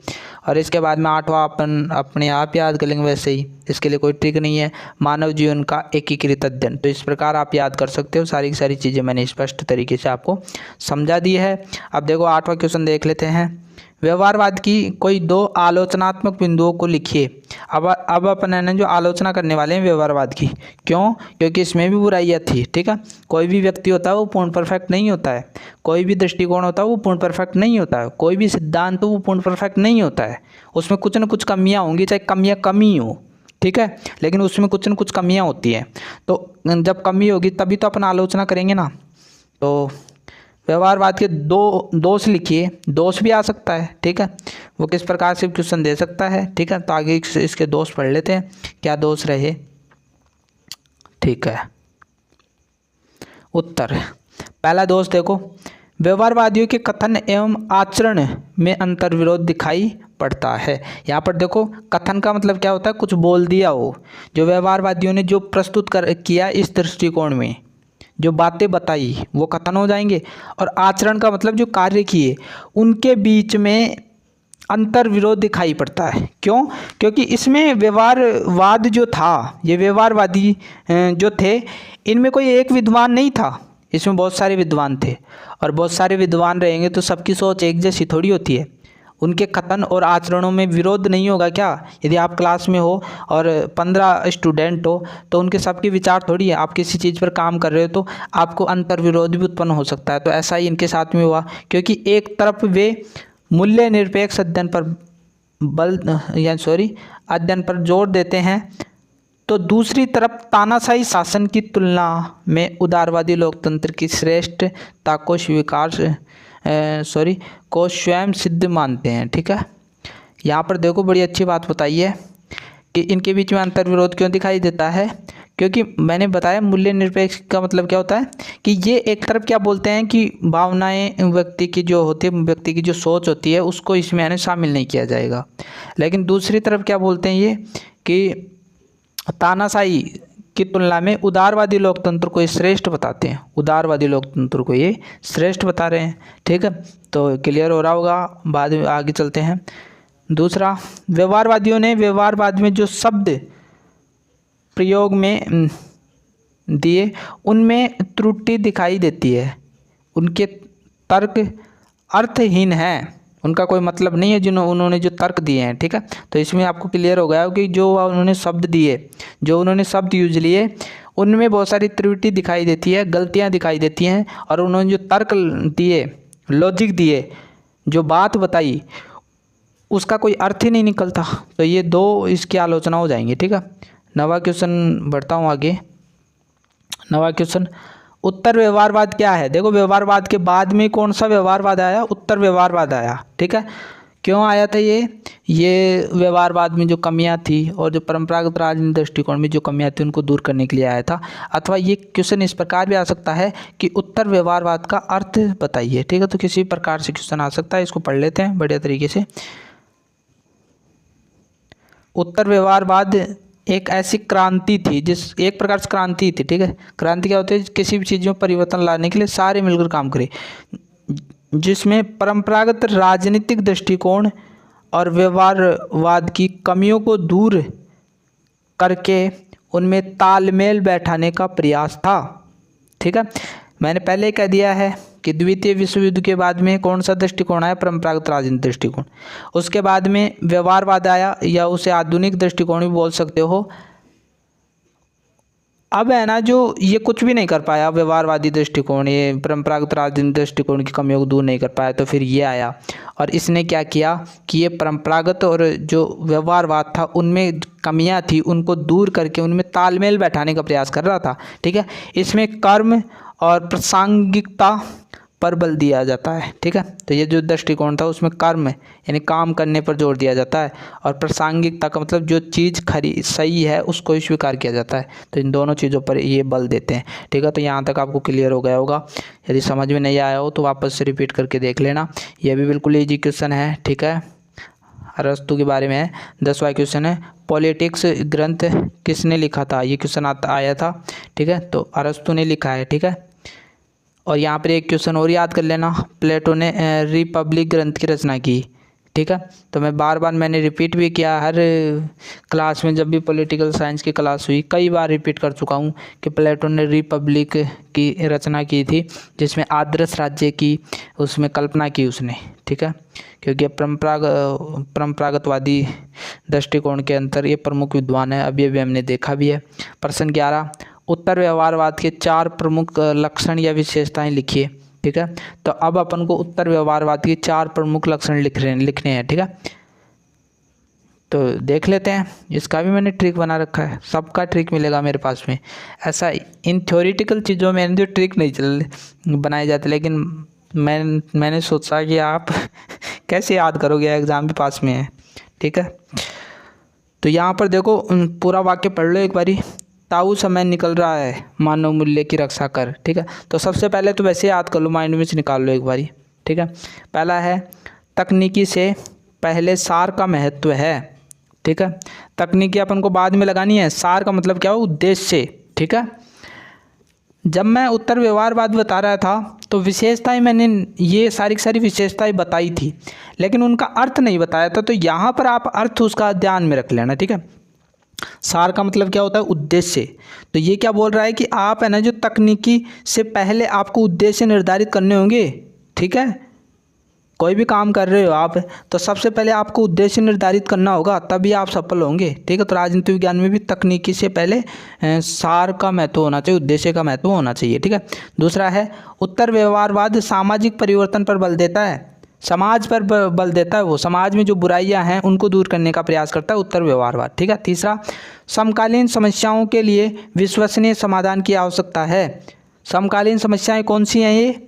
[SPEAKER 1] और इसके बाद में 8वां अपन अपने आप याद कर लेंगे वैसे ही, इसके लिए कोई ट्रिक नहीं है। मानव जीवन का एकीकृत अध्ययन। तो इस प्रकार आप याद कर सकते हो। सारी की सारी चीज़ें मैंने स्पष्ट तरीके से आपको समझा दी है। अब देखो 8वां क्वेश्चन देख लेते हैं। व्यवहारवाद की कोई 2 आलोचनात्मक बिंदुओं को लिखिए। अब अपन है ना जो आलोचना करने वाले हैं व्यवहारवाद की। क्यों? क्योंकि इसमें भी बुराइयाँ थी। ठीक है, कोई भी व्यक्ति होता है वो पूर्ण परफेक्ट नहीं होता है, कोई भी दृष्टिकोण होता है वो पूर्ण परफेक्ट नहीं होता है, कोई भी सिद्धांत वो पूर्ण परफेक्ट नहीं होता है। उसमें कुछ न कुछ कमियाँ होंगी, चाहे कमियाँ कमी हो। ठीक है, लेकिन उसमें कुछ न कुछ कमियाँ होती हैं। तो जब कमी होगी तभी तो अपन आलोचना करेंगे ना। तो व्यवहारवाद के 2 दोष लिखिए। दोष भी आ सकता है। ठीक है, वो किस प्रकार से क्वेश्चन दे सकता है। ठीक है, तो आगे इसके दोष पढ़ लेते हैं, क्या दोष रहे। ठीक है, उत्तर। पहला दोष देखो, व्यवहारवादियों के कथन एवं आचरण में अंतर विरोध दिखाई पड़ता है। यहाँ पर देखो, कथन का मतलब क्या होता है? कुछ बोल दिया हो। जो व्यवहारवादियों ने जो प्रस्तुत किया इस दृष्टिकोण में, जो बातें बताई, वो कथन हो जाएंगे। और आचरण का मतलब जो कार्य किए, उनके बीच में अंतर विरोध दिखाई पड़ता है। क्यों? क्योंकि इसमें व्यवहारवाद जो था, ये व्यवहारवादी जो थे, इनमें कोई एक विद्वान नहीं था, इसमें बहुत सारे विद्वान थे। और बहुत सारे विद्वान रहेंगे तो सबकी सोच एक जैसी थोड़ी होती है। उनके कथन और आचरणों में विरोध नहीं होगा क्या? यदि आप क्लास में हो और 15 स्टूडेंट हो तो उनके सबके विचार थोड़ी है। आप किसी चीज़ पर काम कर रहे हो तो आपको अंतर विरोध भी उत्पन्न हो सकता है। तो ऐसा ही इनके साथ में हुआ, क्योंकि एक तरफ वे मूल्य निरपेक्ष अध्ययन पर जोर देते हैं, तो दूसरी तरफ तानाशाही शासन की तुलना में उदारवादी लोकतंत्र की श्रेष्ठता को को स्वयं सिद्ध मानते हैं। ठीक है, यहाँ पर देखो बड़ी अच्छी बात बताई है कि इनके बीच में अंतर विरोध क्यों दिखाई देता है। क्योंकि मैंने बताया मूल्य निरपेक्ष का मतलब क्या होता है कि ये एक तरफ क्या बोलते हैं कि भावनाएं व्यक्ति की जो होती है, व्यक्ति की जो सोच होती है, उसको इसमें यानी शामिल नहीं किया जाएगा। लेकिन दूसरी तरफ क्या बोलते हैं ये कि तानाशाही की तुलना में उदारवादी लोकतंत्र को ये श्रेष्ठ बताते हैं। उदारवादी लोकतंत्र को ये श्रेष्ठ बता रहे हैं। ठीक है, तो क्लियर हो रहा होगा। बाद में आगे चलते हैं। दूसरा, व्यवहारवादियों ने व्यवहारवाद में जो शब्द प्रयोग में दिए उनमें त्रुटि दिखाई देती है। उनके तर्क अर्थहीन हैं, उनका कोई मतलब नहीं है उन्होंने जो तर्क दिए हैं। ठीक है, तो इसमें आपको क्लियर हो गया कि जो उन्होंने शब्द दिए, जो उन्होंने शब्द यूज लिए, उनमें बहुत सारी त्रुटि दिखाई देती है, गलतियां दिखाई देती हैं। और उन्होंने जो तर्क दिए, लॉजिक दिए, जो बात बताई, उसका कोई अर्थ ही नहीं निकलता। तो ये 2 इसकी आलोचना हो जाएंगी। ठीक है, 9वां क्वेश्चन बढ़ता हूँ आगे। 9वां क्वेश्चन, उत्तर व्यवहारवाद क्या है। देखो, व्यवहारवाद के बाद में कौन सा व्यवहारवाद आया? उत्तर व्यवहारवाद आया। ठीक है, क्यों आया था ये व्यवहारवाद में जो कमियां थी और जो परंपरागत राजनीतिक दृष्टिकोण में जो कमियां थी उनको दूर करने के लिए आया था। अथवा ये क्वेश्चन इस प्रकार भी आ सकता है कि उत्तर व्यवहारवाद का अर्थ बताइए। ठीक है, तो किसी प्रकार से क्वेश्चन आ सकता है, इसको पढ़ लेते हैं बढ़िया तरीके से। उत्तर व्यवहारवाद एक ऐसी क्रांति थी, एक प्रकार से क्रांति थी। ठीक है, क्रांति क्या होती है? किसी भी चीज़ में परिवर्तन लाने के लिए सारे मिलकर काम करें, जिसमें परंपरागत राजनीतिक दृष्टिकोण और व्यवहारवाद की कमियों को दूर करके उनमें तालमेल बैठाने का प्रयास था। ठीक है, मैंने पहले कह दिया है कि द्वितीय विश्व युद्ध के बाद में कौन सा दृष्टिकोण आया? परंपरागत राजनीतिक दृष्टिकोण। उसके बाद में व्यवहारवाद आया, या उसे आधुनिक दृष्टिकोण भी बोल सकते हो। अब है ना जो ये कुछ भी नहीं कर पाया व्यवहारवादी दृष्टिकोण, ये परंपरागत राजनीतिक दृष्टिकोण की कमियों को दूर नहीं कर पाया, तो फिर ये आया और इसने क्या किया कि ये परंपरागत और जो व्यवहारवाद था उनमें कमियां थी, उनको दूर करके उनमें तालमेल बैठाने का प्रयास कर रहा था। ठीक है, इसमें कर्म और प्रासंगिकता पर बल दिया जाता है। ठीक है, तो ये जो दृष्टिकोण था उसमें कर्म यानी काम करने पर जोर दिया जाता है, और प्रासंगिकता का मतलब जो चीज़ खरी सही है उसको ही स्वीकार किया जाता है। तो इन दोनों चीज़ों पर ये बल देते हैं। ठीक है, तो यहाँ तक आपको क्लियर हो गया होगा। यदि समझ में नहीं आया हो तो वापस से रिपीट करके देख लेना। यह भी बिल्कुल ईजी क्वेश्चन है। ठीक है, अरस्तु के बारे में है। 10वां क्वेश्चन है, पॉलिटिक्स ग्रंथ किसने लिखा था? ये क्वेश्चन आया था। ठीक है, तो अरस्तु ने लिखा है। ठीक है, और यहाँ पर एक क्वेश्चन और याद कर लेना, प्लेटो ने रिपब्लिक ग्रंथ की रचना की। ठीक है, तो मैं बार बार मैंने रिपीट भी किया हर क्लास में, जब भी पॉलिटिकल साइंस की क्लास हुई कई बार रिपीट कर चुका हूँ कि प्लेटो ने रिपब्लिक की रचना की थी, जिसमें आदर्श राज्य की उसमें कल्पना की उसने। ठीक है, क्योंकि परंपरागतवादी दृष्टिकोण के अंतर ये प्रमुख विद्वान है, अभी हमने देखा भी है। प्रश्न 11, उत्तर व्यवहारवाद के 4 प्रमुख लक्षण या विशेषताएं लिखिए। ठीक है, तो अब अपन को उत्तर व्यवहारवाद के 4 प्रमुख लक्षण लिखने हैं। ठीक है, तो देख लेते हैं। इसका भी मैंने ट्रिक बना रखा है, सबका ट्रिक मिलेगा मेरे पास में। ऐसा इन थ्योरेटिकल चीज़ों में जो ट्रिक नहीं बनाए जाते, लेकिन मैंने सोचा कि आप कैसे याद करोगे, एग्ज़ाम भी पास में है। ठीक है, तो यहाँ पर देखो पूरा वाक्य पढ़ लो एक बारी। ताऊ समय निकल रहा है, मानव मूल्य की रक्षा कर। ठीक है, तो सबसे पहले तो वैसे याद कर लो, माइंड में से निकाल लो एक बारी। ठीक है, पहला है तकनीकी से पहले सार का महत्व है। ठीक है, तकनीकी अपन को बाद में लगानी है, सार का मतलब क्या हो, उद्देश्य। ठीक है, जब मैं उत्तर व्यवहारवाद बता रहा था तो विशेषताएं मैंने ये सारी की सारी विशेषताएं बताई थी, लेकिन उनका अर्थ नहीं बताया था। तो यहाँ पर आप अर्थ उसका ध्यान में रख लेना। ठीक है, सार का मतलब क्या होता है, उद्देश्य। तो ये क्या बोल रहा है कि आप है ना जो तकनीकी से पहले आपको उद्देश्य निर्धारित करने होंगे। ठीक है, कोई भी काम कर रहे हो आप तो सबसे पहले आपको उद्देश्य निर्धारित करना होगा, तभी आप सफल होंगे। ठीक है, तो राजनीति विज्ञान में भी तकनीकी से पहले सार का महत्व होना चाहिए, उद्देश्य का महत्व होना चाहिए। ठीक है, दूसरा है उत्तर व्यवहारवाद सामाजिक परिवर्तन पर बल देता है, समाज पर बल देता है। वो समाज में जो बुराइयां हैं उनको दूर करने का प्रयास करता है उत्तर व्यवहारवाद। ठीक है, तीसरा समकालीन समस्याओं के लिए विश्वसनीय समाधान की आवश्यकता है। समकालीन समस्याएं कौन सी हैं ये,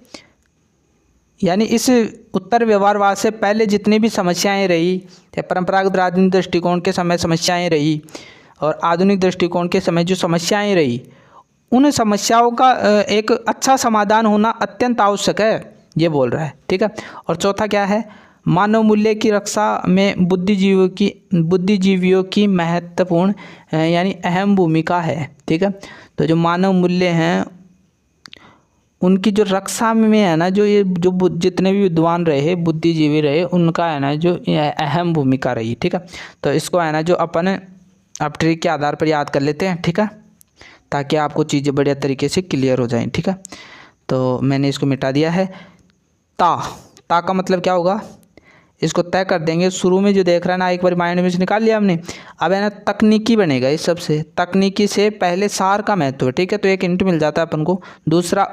[SPEAKER 1] यानी इस उत्तर व्यवहारवाद से पहले जितनी भी समस्याएं रही, परंपरागत राजनीतिक दृष्टिकोण के समय समस्याएं रही और आधुनिक दृष्टिकोण के समय जो समस्याएं रही, उन समस्याओं का एक अच्छा समाधान होना अत्यंत आवश्यक है, ये बोल रहा है। ठीक है, और चौथा क्या है, मानव मूल्य की रक्षा में बुद्धिजीवियों की महत्वपूर्ण यानी अहम भूमिका है। ठीक है, तो जो मानव मूल्य हैं उनकी जो रक्षा में है ना, जो ये जो जितने भी विद्वान रहे, बुद्धिजीवी रहे, उनका है ना जो अहम भूमिका रही। ठीक है, तो इसको है ना जो अपन अब ट्रिक के आधार पर याद कर लेते हैं। ठीक है, ताकि आपको चीज़ें बढ़िया तरीके से क्लियर हो जाएं। ठीक है, तो मैंने इसको मिटा दिया है। ता का मतलब क्या होगा, इसको तय कर देंगे। शुरू में जो देख रहा है ना, एक बार माइंड में से निकाल लिया हमने। अब है ना तकनीकी बनेगा इस सबसे, तकनीकी से पहले सार का महत्व। ठीक है, तो एक हिंट मिल जाता है अपन को। दूसरा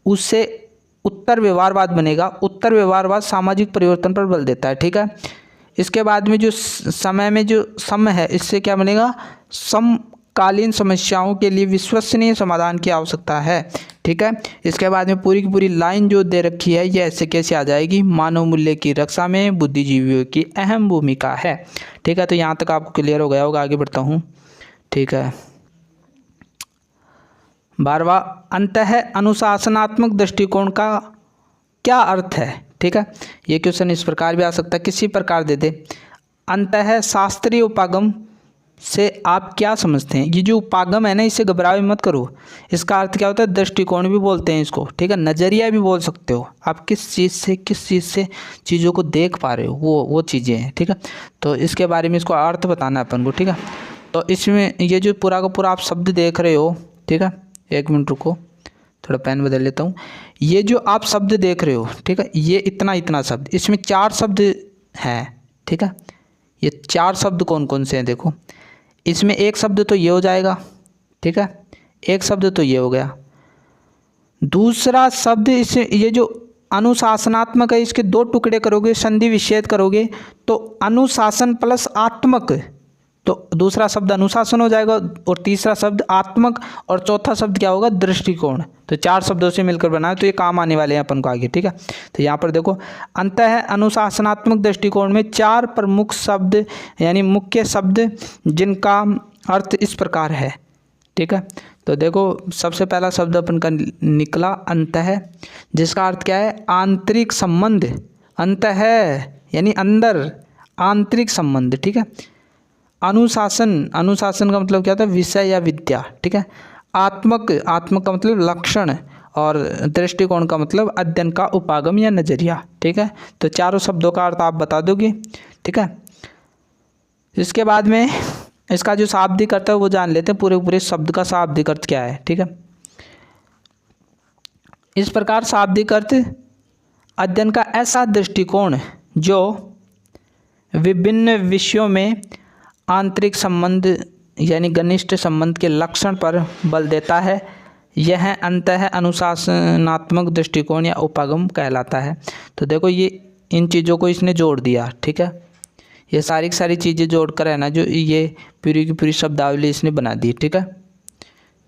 [SPEAKER 1] उससे उत्तर व्यवहारवाद बनेगा। उत्तर व्यवहारवाद सामाजिक परिवर्तन पर बल देता है। ठीक है, इसके बाद में जो समय में जो सम है, इससे क्या बनेगा, समकालीन समस्याओं के लिए विश्वसनीय समाधान की आवश्यकता है। ठीक है, इसके बाद में पूरी की पूरी लाइन जो दे रखी है ये ऐसे कैसे आ जाएगी, मानव मूल्य की रक्षा में बुद्धिजीवियों की अहम भूमिका है। ठीक है, तो यहाँ तक आपको क्लियर हो गया होगा। आगे बढ़ता हूँ। ठीक है, 12वां अंतः अनुशासनात्मक दृष्टिकोण का क्या अर्थ है। ठीक है, ये क्वेश्चन इस प्रकार भी आ सकता है, किसी प्रकार दे दे। अंतः शास्त्रीय उपागम से आप क्या समझते हैं। ये जो उपागम है ना, इससे घबराओ मत करो। इसका अर्थ क्या होता है, दृष्टिकोण भी बोलते हैं इसको। ठीक है, नज़रिया भी बोल सकते हो। आप किस चीज़ से चीज़ों को देख पा रहे हो, वो चीज़ें हैं। ठीक है, तो इसके बारे में इसको अर्थ बताना है अपन को। ठीक है, तो इसमें ये जो पूरा का पूरा आप शब्द देख रहे हो, ठीक है, एक मिनट रुको, थोड़ा पेन बदल लेता हूँ। ये जो आप शब्द देख रहे हो, ठीक है, ये इतना शब्द, इसमें 4 शब्द हैं। ठीक है, ये 4 शब्द कौन कौन से हैं देखो। इसमें एक शब्द तो ये हो जाएगा। ठीक है, एक शब्द तो ये हो गया। दूसरा शब्द इसे, ये जो अनुशासनात्मक है, इसके 2 टुकड़े करोगे, संधि विच्छेद करोगे तो अनुशासन प्लस आत्मक, तो दूसरा शब्द अनुशासन हो जाएगा, और तीसरा शब्द आत्मक, और चौथा शब्द क्या होगा, दृष्टिकोण। तो 4 शब्दों से मिलकर बना है, तो ये काम आने वाले हैं अपन को आगे, ठीक है। तो यहाँ पर देखो, अंतः अनुशासनात्मक दृष्टिकोण में 4 प्रमुख शब्द यानी मुख्य शब्द जिनका अर्थ इस प्रकार है, ठीक है। तो देखो, सबसे पहला शब्द अपन का निकला अंतः, जिसका अर्थ क्या है, आंतरिक संबंध। अंतः यानी अंदर, आंतरिक संबंध, ठीक है। अनुशासन, अनुशासन का मतलब क्या होता है, विषय या विद्या, ठीक है। आत्मक, आत्मक का मतलब लक्षण, और दृष्टिकोण का मतलब अध्ययन का उपागम या नजरिया, ठीक है। तो चारों शब्दों का अर्थ आप बता दोगे, ठीक है। इसके बाद में इसका जो शाब्दिक अर्थ है वो जान लेते हैं, पूरे शब्द का शाब्दिक अर्थ क्या है, ठीक है। इस प्रकार शाब्दिक अर्थ अध्ययन का ऐसा दृष्टिकोण जो विभिन्न विषयों में आंतरिक संबंध यानी घनिष्ठ संबंध के लक्षण पर बल देता है, यह अंतः अनुशासनात्मक दृष्टिकोण या उपागम कहलाता है। तो देखो, ये इन चीज़ों को इसने जोड़ दिया, ठीक है। ये सारी की सारी चीज़ें जोड़ कर है ना, जो ये पूरी की पूरी शब्दावली इसने बना दी, ठीक है।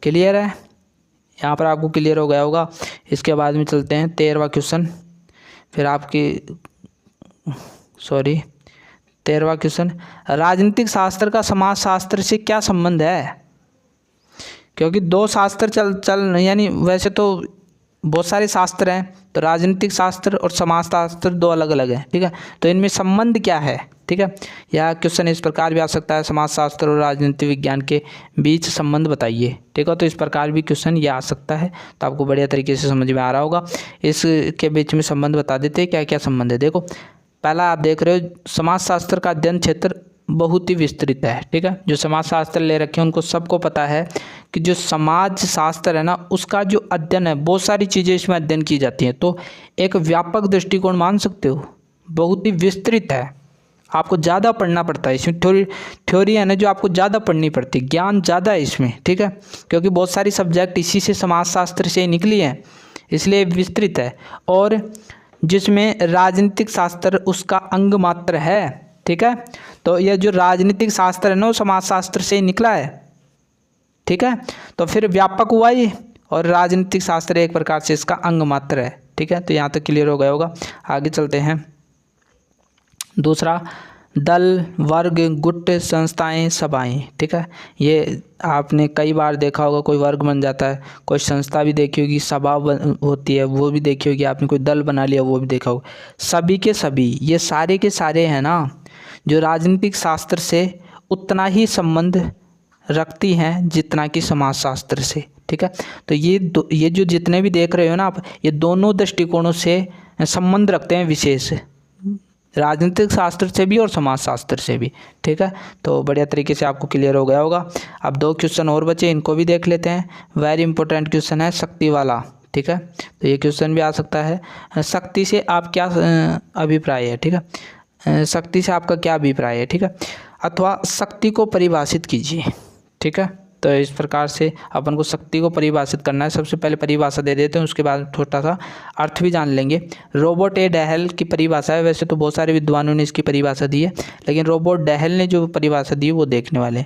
[SPEAKER 1] क्लियर है, यहाँ पर आपको क्लियर हो गया होगा। इसके बाद में चलते हैं 13वां क्वेश्चन। फिर आपकी 13वां क्वेश्चन, राजनीतिक शास्त्र का समाज शास्त्र से क्या संबंध है? क्योंकि 2 शास्त्र चल यानी वैसे तो बहुत सारे शास्त्र हैं, तो राजनीतिक शास्त्र और समाज शास्त्र 2 अलग अलग हैं, ठीक है। तो इनमें संबंध क्या है, ठीक है। यह क्वेश्चन इस प्रकार भी आ सकता है, समाज शास्त्र और राजनीतिक विज्ञान के बीच संबंध बताइए, ठीक है। तो इस प्रकार भी क्वेश्चन ये आ सकता है, तो आपको बढ़िया तरीके से समझ में आ रहा होगा। इसके बीच में संबंध बता देते हैं क्या क्या संबंध है। देखो, पहला आप देख रहे हो, समाज शास्त्र का अध्ययन क्षेत्र बहुत ही विस्तृत है, ठीक है। जो समाज शास्त्र ले रखे हैं उनको सबको पता है कि जो समाज शास्त्र है ना, उसका जो अध्ययन है, बहुत सारी चीज़ें इसमें अध्ययन की जाती हैं। तो एक व्यापक दृष्टिकोण मान सकते हो, बहुत ही विस्तृत है, आपको ज़्यादा पढ़ना पड़ता है इसमें। थ्योरी है ना जो आपको ज़्यादा पढ़नी पड़ती है, ज्ञान ज़्यादा है इसमें, ठीक है। क्योंकि बहुत सारी सब्जेक्ट इसी से समाज शास्त्र से निकली हैं, इसलिए विस्तृत है। और जिसमें राजनीतिक शास्त्र उसका अंग मात्र है, ठीक है। तो यह जो राजनीतिक शास्त्र है ना, वो समाज शास्त्र से ही निकला है, ठीक है। तो फिर व्यापक हुआ ये, और राजनीतिक शास्त्र एक प्रकार से इसका अंग मात्र है, ठीक है। तो यहाँ तक क्लियर हो गया होगा। आगे चलते हैं। दूसरा, दल, वर्ग, गुट, संस्थाएं, सभाएं, ठीक है। ये आपने कई बार देखा होगा, कोई वर्ग बन जाता है, कोई संस्था भी देखी होगी, सभा होती है वो भी देखी होगी आपने, कोई दल बना लिया वो भी देखा होगा। सभी के सभी, ये सारे के सारे हैं ना, जो राजनीतिक शास्त्र से उतना ही संबंध रखती हैं जितना कि समाज शास्त्र से, ठीक है। तो ये जो जितने भी देख रहे हो ना आप, ये दोनों दृष्टिकोणों से संबंध रखते हैं विशेष, राजनीतिक शास्त्र से भी और समाज शास्त्र से भी, ठीक है। तो बढ़िया तरीके से आपको क्लियर हो गया होगा। अब 2 क्वेश्चन और बचे, इनको भी देख लेते हैं। वेरी इंपॉर्टेंट क्वेश्चन है शक्ति वाला, ठीक है। तो ये क्वेश्चन भी आ सकता है, शक्ति से आप क्या अभिप्राय है, ठीक है। शक्ति से आपका क्या अभिप्राय है, ठीक है। अथवा शक्ति को परिभाषित कीजिए, ठीक है। तो इस प्रकार से अपन को शक्ति को परिभाषित करना है। सबसे पहले परिभाषा दे देते हैं, उसके बाद छोटा सा अर्थ भी जान लेंगे। रॉबर्ट ए डहल की परिभाषा है, वैसे तो बहुत सारे विद्वानों ने इसकी परिभाषा दी है, लेकिन रॉबर्ट डहल ने जो परिभाषा दी वो देखने वाले।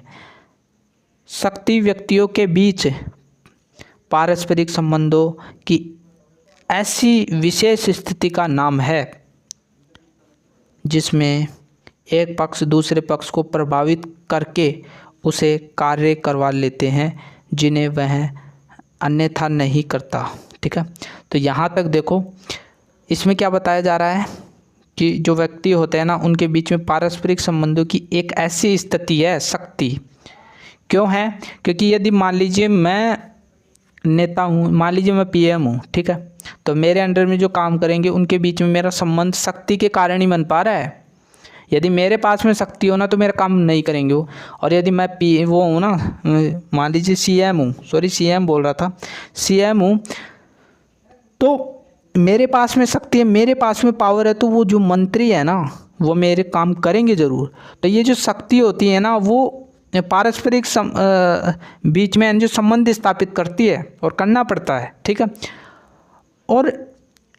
[SPEAKER 1] शक्ति व्यक्तियों के बीच पारस्परिक संबंधों की ऐसी विशेष स्थिति का नाम है जिसमें एक पक्ष दूसरे पक्ष को प्रभावित करके उसे कार्य करवा लेते हैं जिन्हें वह अन्यथा नहीं करता, ठीक है। तो यहाँ तक देखो, इसमें क्या बताया जा रहा है कि जो व्यक्ति होते हैं ना, उनके बीच में पारस्परिक संबंधों की एक ऐसी स्थिति है, शक्ति क्यों है, क्योंकि यदि मान लीजिए मैं नेता हूँ, मान लीजिए मैं पीएम हूँ, ठीक है, तो मेरे अंडर में जो काम करेंगे उनके बीच में मेरा संबंध शक्ति के कारण ही बन पा रहा है। यदि मेरे पास में शक्ति हो ना तो मेरा काम नहीं करेंगे वो। और यदि मैं वो हूँ ना, मान लीजिए सीएम हूँ, सीएम बोल रहा था, सीएम हूँ, तो मेरे पास में शक्ति है, मेरे पास में पावर है, तो वो जो मंत्री है ना वो मेरे काम करेंगे ज़रूर। तो ये जो शक्ति होती है ना, वो पारस्परिक बीच में जो संबंध स्थापित करती है और करना पड़ता है, ठीक है। और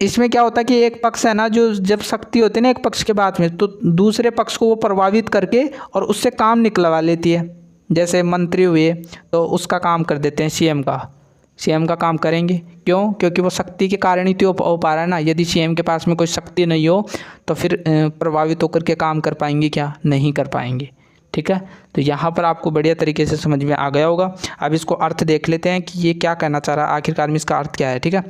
[SPEAKER 1] इसमें क्या होता है कि एक पक्ष है ना, जो जब शक्ति होती है ना एक पक्ष के बाद में, तो दूसरे पक्ष को वो प्रभावित करके और उससे काम निकलवा लेती है। जैसे मंत्री हुए तो उसका काम कर देते हैं, सीएम का काम करेंगे। क्यों? क्योंकि वो शक्ति के कारण ही तो हो पा रहा है ना। यदि सीएम के पास में कोई शक्ति नहीं हो तो फिर प्रभावित होकर के काम कर पाएंगे क्या? नहीं कर पाएंगे। ठीक है, तो यहाँ पर आपको बढ़िया तरीके से समझ में आ गया होगा। अब इसको अर्थ देख लेते हैं कि ये क्या कहना चाह रहा है, आखिरकार में इसका अर्थ क्या है। ठीक है,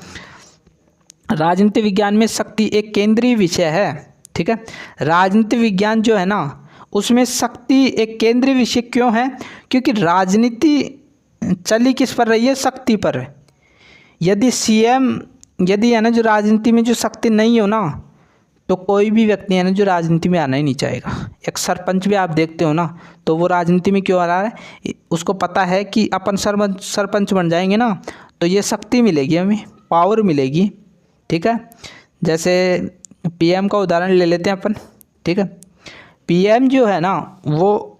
[SPEAKER 1] राजनीति विज्ञान में शक्ति एक केंद्रीय विषय है। ठीक है, राजनीति विज्ञान जो है ना उसमें शक्ति एक केंद्रीय विषय क्यों है? क्योंकि राजनीति चली किस पर रही है? शक्ति पर। यदि है ना जो राजनीति में जो शक्ति नहीं हो ना, तो कोई भी व्यक्ति है ना जो राजनीति में आना ही नहीं चाहेगा। एक सरपंच भी आप देखते हो ना, तो वो राजनीति में क्यों आ रहा है? उसको पता है कि अपन सरपंच बन जाएंगे ना तो ये शक्ति मिलेगी, हमें पावर मिलेगी। ठीक है, जैसे पीएम का उदाहरण ले लेते हैं अपन। ठीक है, पीएम जो है ना वो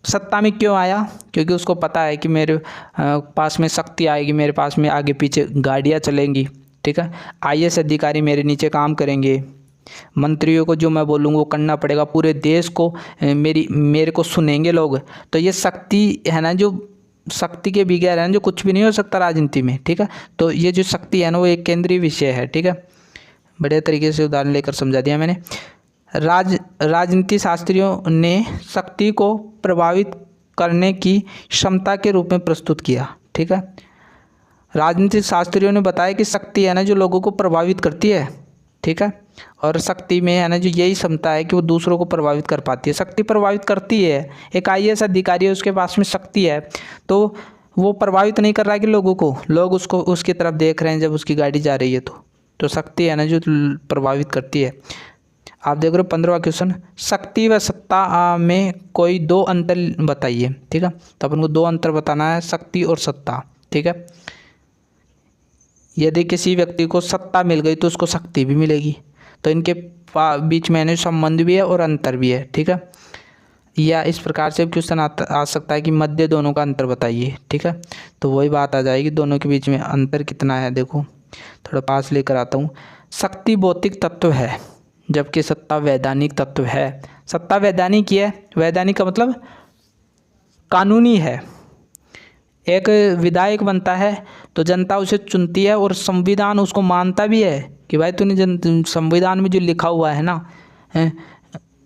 [SPEAKER 1] सत्ता में क्यों आया? क्योंकि उसको पता है कि मेरे पास में शक्ति आएगी, मेरे पास में आगे पीछे गाड़ियाँ चलेंगी। ठीक है, आईएएस अधिकारी मेरे नीचे काम करेंगे, मंत्रियों को जो मैं बोलूँगा वो करना पड़ेगा, पूरे देश को मेरे को सुनेंगे लोग। तो ये शक्ति है ना, जो शक्ति के बगैर है ना जो कुछ भी नहीं हो सकता राजनीति में। ठीक है, तो ये जो शक्ति है ना वो एक केंद्रीय विषय है। ठीक है, बढ़िया तरीके से उदाहरण लेकर समझा दिया मैंने। राजनीति शास्त्रियों ने शक्ति को प्रभावित करने की क्षमता के रूप में प्रस्तुत किया। ठीक है, राजनीतिक शास्त्रियों ने बताया कि शक्ति है ना जो लोगों को प्रभावित करती है। ठीक है, और शक्ति में है ना जो यही क्षमता है कि वो दूसरों को प्रभावित कर पाती है। शक्ति प्रभावित करती है। एक आईएएस अधिकारी है, उसके पास में शक्ति है तो वो प्रभावित नहीं कर रहा है कि लोगों को, लोग उसको उसकी तरफ देख रहे हैं जब उसकी गाड़ी जा रही है तो शक्ति है ना जो प्रभावित करती है। आप देख रहे हो 15वां क्वेश्चन, शक्ति व सत्ता में कोई दो अंतर बताइए। ठीक है, तो अपन को दो अंतर बताना है, शक्ति और सत्ता। ठीक है, यदि किसी व्यक्ति को सत्ता मिल गई तो उसको शक्ति भी मिलेगी, तो इनके बीच में संबंध भी है और अंतर भी है। ठीक है, या इस प्रकार से क्वेश्चन आ सकता है कि मध्य दोनों का अंतर बताइए। ठीक है, तो वही बात आ जाएगी, दोनों के बीच में अंतर कितना है। देखो थोड़ा पास लेकर आता हूँ। शक्ति भौतिक तत्व है जबकि सत्ता वैधानिक तत्व है। सत्ता वैधानिक ही है, वैधानिक का मतलब कानूनी है। एक विधायक बनता है तो जनता उसे चुनती है और संविधान उसको मानता भी है कि भाई तूने संविधान में जो लिखा हुआ है ना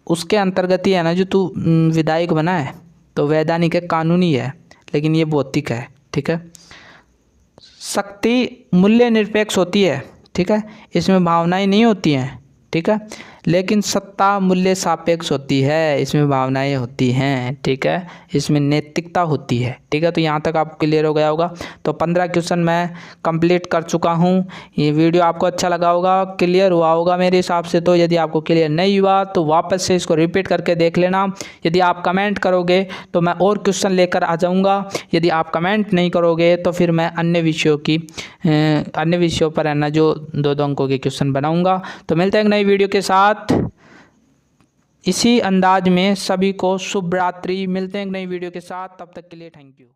[SPEAKER 1] उसके अंतर्गत ही है ना जो तू विधायक बना है। तो वैधानिक है, कानूनी है, लेकिन ये भौतिक है। ठीक है, शक्ति मूल्य निरपेक्ष होती है। ठीक है, इसमें भावनाएं नहीं होती हैं। ठीक है, लेकिन सत्ता मूल्य सापेक्ष होती है, इसमें भावनाएं होती हैं। ठीक है, इसमें नैतिकता होती है। ठीक है, तो यहाँ तक आपको क्लियर हो गया होगा। तो 15 क्वेश्चन मैं कंप्लीट कर चुका हूँ। ये वीडियो आपको अच्छा लगा होगा, क्लियर हुआ होगा मेरे हिसाब से। तो यदि आपको क्लियर नहीं हुआ तो वापस से इसको रिपीट करके देख लेना। यदि आप कमेंट करोगे तो मैं और क्वेश्चन लेकर आ जाऊँगा। यदि आप कमेंट नहीं करोगे तो फिर मैं अन्य विषयों पर है ना जो 2 अंकों के क्वेश्चन बनाऊँगा। तो मिलते हैं एक नई वीडियो के साथ। इसी अंदाज में सभी को शुभ रात्रि। मिलते हैं एक नई वीडियो के साथ, तब तक के लिए थैंक यू।